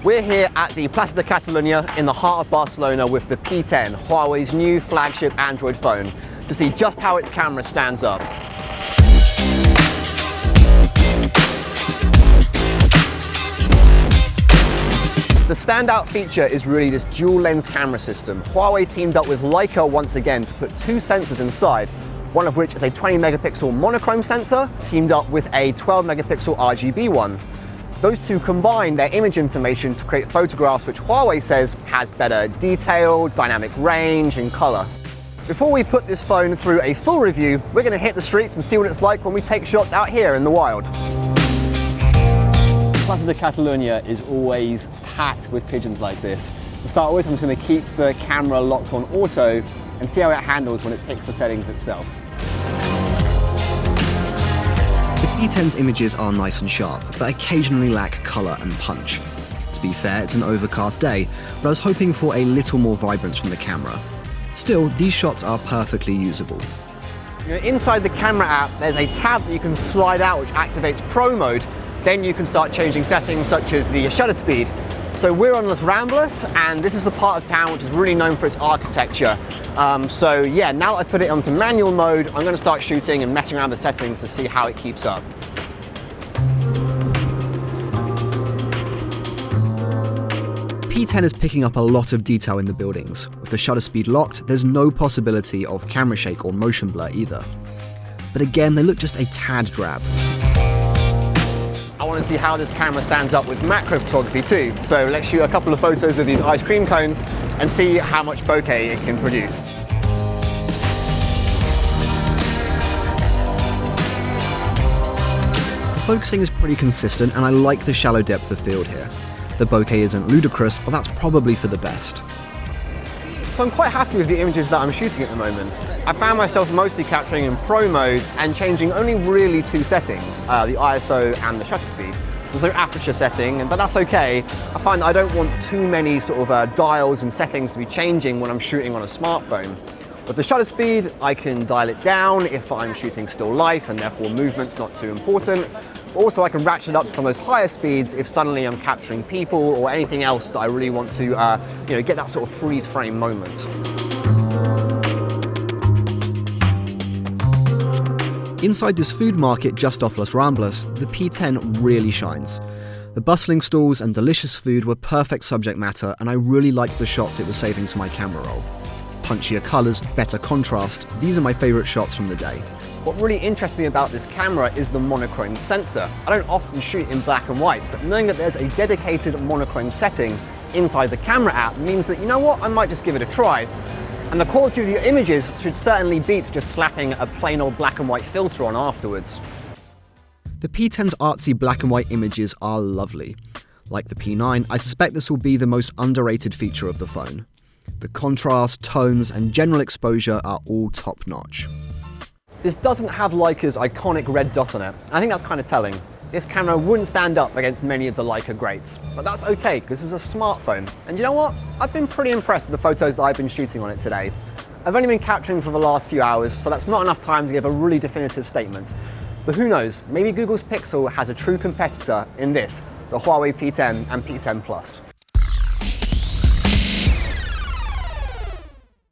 We're here at the Plaza de Catalunya in the heart of Barcelona with the P10, Huawei's new flagship Android phone, to see just how its camera stands up. The standout feature is really this dual lens camera system. Huawei teamed up with Leica once again to put two sensors inside, one of which is a 20 megapixel monochrome sensor, teamed up with a 12 megapixel RGB one. Those two combine their image information to create photographs which Huawei says has better detail, dynamic range and color. Before we put this phone through a full review, we're going to hit the streets and see what it's like when we take shots out here in the wild. Plaza de Catalunya is always packed with pigeons like this. To start with, I'm just going to keep the camera locked on auto and see how it handles when it picks the settings itself. The P10's images are nice and sharp, but occasionally lack colour and punch. To be fair, it's an overcast day, but I was hoping for a little more vibrance from the camera. Still, these shots are perfectly usable. Inside the camera app, there's a tab that you can slide out which activates Pro mode. Then you can start changing settings such as the shutter speed. So we're on Las Ramblas, and this is the part of town which is really known for its architecture. So yeah, now I've put it onto manual mode, I'm going to start shooting and messing around the settings to see how it keeps up. P10 is picking up a lot of detail in the buildings. With the shutter speed locked, there's no possibility of camera shake or motion blur either. But again, they look just a tad drab. I want to see how this camera stands up with macro photography too. So let's shoot a couple of photos of these ice cream cones and see how much bokeh it can produce. The focusing is pretty consistent and I like the shallow depth of field here. The bokeh isn't ludicrous, but that's probably for the best. So I'm quite happy with the images that I'm shooting at the moment. I found myself mostly capturing in Pro mode and changing only really two settings, the ISO and the shutter speed. There's no aperture setting, but that's okay. I find that I don't want too many sort of dials and settings to be changing when I'm shooting on a smartphone. With the shutter speed, I can dial it down if I'm shooting still life and therefore movement's not too important. Also, I can ratchet it up to some of those higher speeds if suddenly I'm capturing people or anything else that I really want to get that sort of freeze frame moment. Inside this food market just off Las Ramblas, the P10 really shines. The bustling stalls and delicious food were perfect subject matter, and I really liked the shots it was saving to my camera roll. Punchier colours, better contrast, these are my favourite shots from the day. What really interests me about this camera is the monochrome sensor. I don't often shoot in black and white, but knowing that there's a dedicated monochrome setting inside the camera app means that, you know what, I might just give it a try. And the quality of your images should certainly beat just slapping a plain old black and white filter on afterwards. The P10's artsy black and white images are lovely. Like the P9, I suspect this will be the most underrated feature of the phone. The contrast, tones, and general exposure are all top-notch. This doesn't have Leica's iconic red dot on it. I think that's kind of telling. This camera wouldn't stand up against many of the Leica greats, but that's okay because this is a smartphone. And you know what? I've been pretty impressed with the photos that I've been shooting on it today. I've only been capturing for the last few hours, so that's not enough time to give a really definitive statement. But who knows, maybe Google's Pixel has a true competitor in this, the Huawei P10 and P10 Plus.